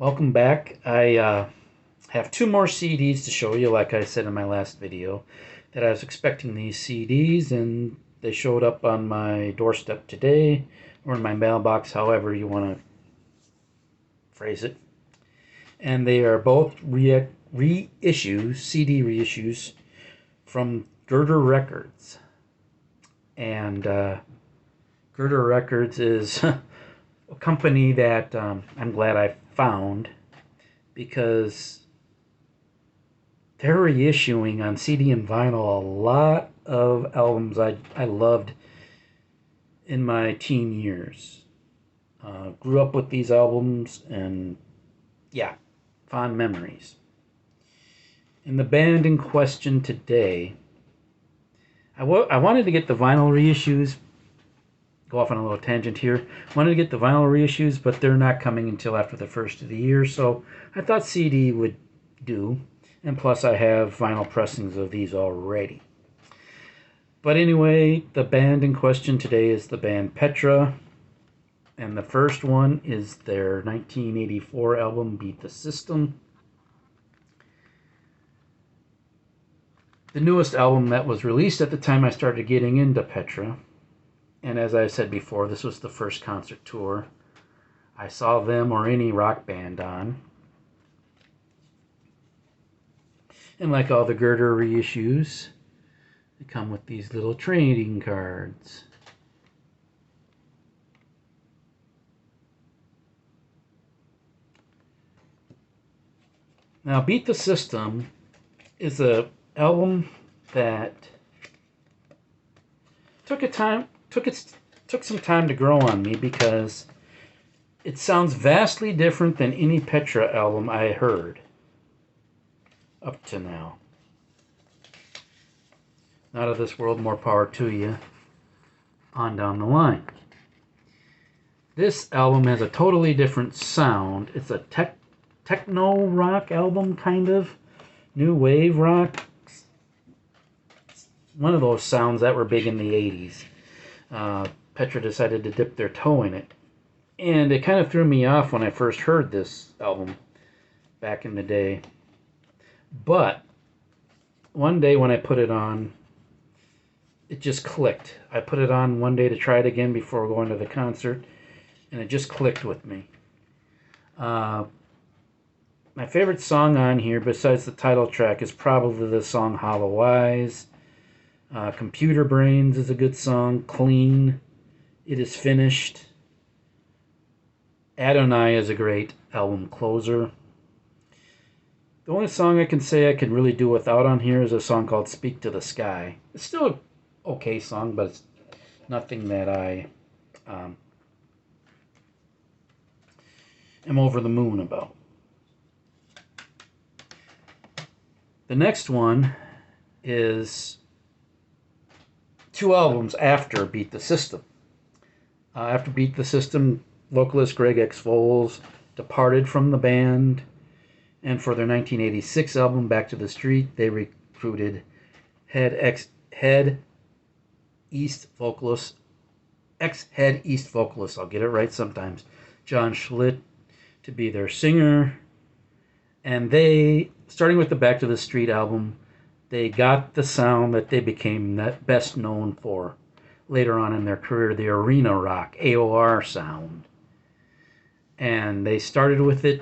Welcome back. I have two more CDs to show you, like I said in my last video, that I was expecting these CDs and they showed up on my doorstep today, or in my mailbox, however you want to phrase it. And they are both reissues, CD reissues from Girder Records. And Girder Records is a company that I'm glad I found, because they're reissuing on CD and vinyl a lot of albums I loved in my teen years. Grew up with these albums, and yeah, fond memories. And the band in question today, I wanted to get the vinyl reissues. Go off on a little tangent here. Wanted to get the vinyl reissues, but they're not coming until after the first of the year, so I thought CD would do. And plus I have vinyl pressings of these already. But anyway, the band in question today is the band Petra. And the first one is their 1984 album, Beat the System. The newest album that was released at the time I started getting into Petra. And as I said before, this was the first concert tour I saw them or any rock band on. And like all the Girder reissues, they come with these little trading cards. Now, Beat the System is an album that took some time to grow on me, because it sounds vastly different than any Petra album I heard up to now. Not of this world, more power to you on down the line. This album has a totally different sound. It's a techno rock album, kind of. New wave rock. One of those sounds that were big in the 80s. Petra decided to dip their toe in it. And it kind of threw me off when I first heard this album back in the day. But one day when I put it on, it just clicked. I put it on one day to try it again before going to the concert, and it just clicked with me. My favorite song on here, besides the title track, is probably the song Hollow Eyes. Computer Brains is a good song. Clean. It Is Finished. Adonai is a great album closer. The only song I can say I can really do without on here is a song called Speak to the Sky. It's still an okay song, but it's nothing that I am over the moon about. The next one is two albums after Beat the System. After Beat the System, vocalist Greg X. Foles departed from the band, and for their 1986 album Back to the Street, they recruited ex-Head East vocalist, I'll get it right sometimes, John Schlitt, to be their singer. And they, starting with the Back to the Street album, they got the sound that they became best known for later on in their career, the arena rock, AOR sound. And they started with it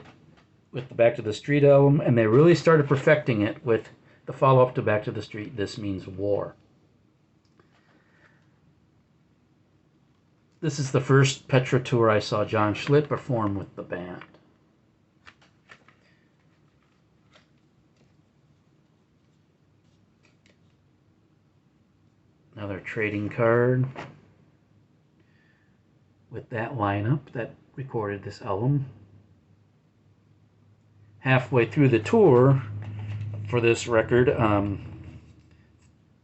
with the Back to the Street album, and they really started perfecting it with the follow-up to Back to the Street, This Means War. This is the first Petra tour I saw John Schlitt perform with the band. Another trading card with that lineup that recorded this album. Halfway through the tour for this record,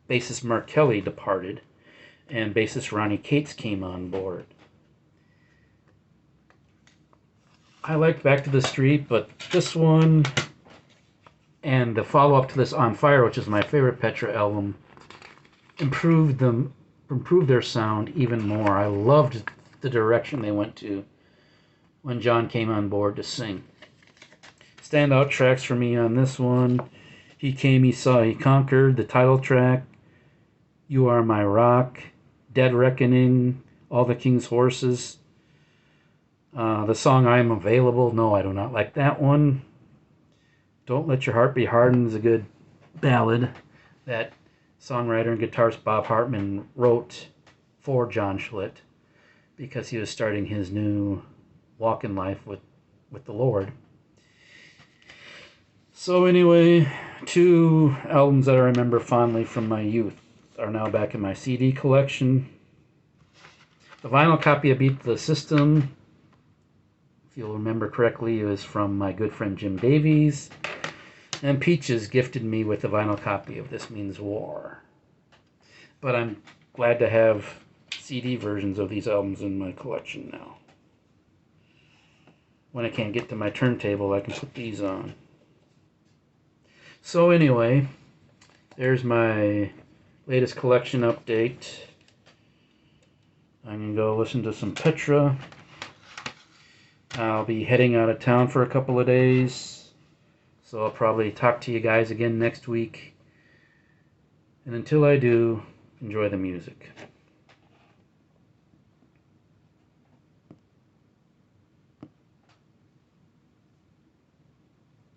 bassist Mark Kelly departed, and bassist Ronnie Cates came on board. I liked Back to the Street, but this one and the follow-up to this, On Fire, which is my favorite Petra album, improved their sound even more. I loved the direction they went to when John came on board to sing. Standout tracks for me on this one: He Came, He Saw, He Conquered, the title track, You Are My Rock, Dead Reckoning, All the King's Horses. The song I Am Available, no, I do not like that one. Don't Let Your Heart Be Hardened is a good ballad that songwriter and guitarist Bob Hartman wrote for John Schlitt because he was starting his new walk in life with the Lord. So anyway, 2 albums that I remember fondly from my youth are now back in my CD collection. The vinyl copy of Beat the System, if you'll remember correctly, it was from my good friend Jim Davies. And Peaches gifted me with a vinyl copy of This Means War. But I'm glad to have CD versions of these albums in my collection now. When I can't get to my turntable, I can put these on. So anyway, there's my latest collection update. I'm going to go listen to some Petra. I'll be heading out of town for a couple of days, so I'll probably talk to you guys again next week. And until I do, enjoy the music.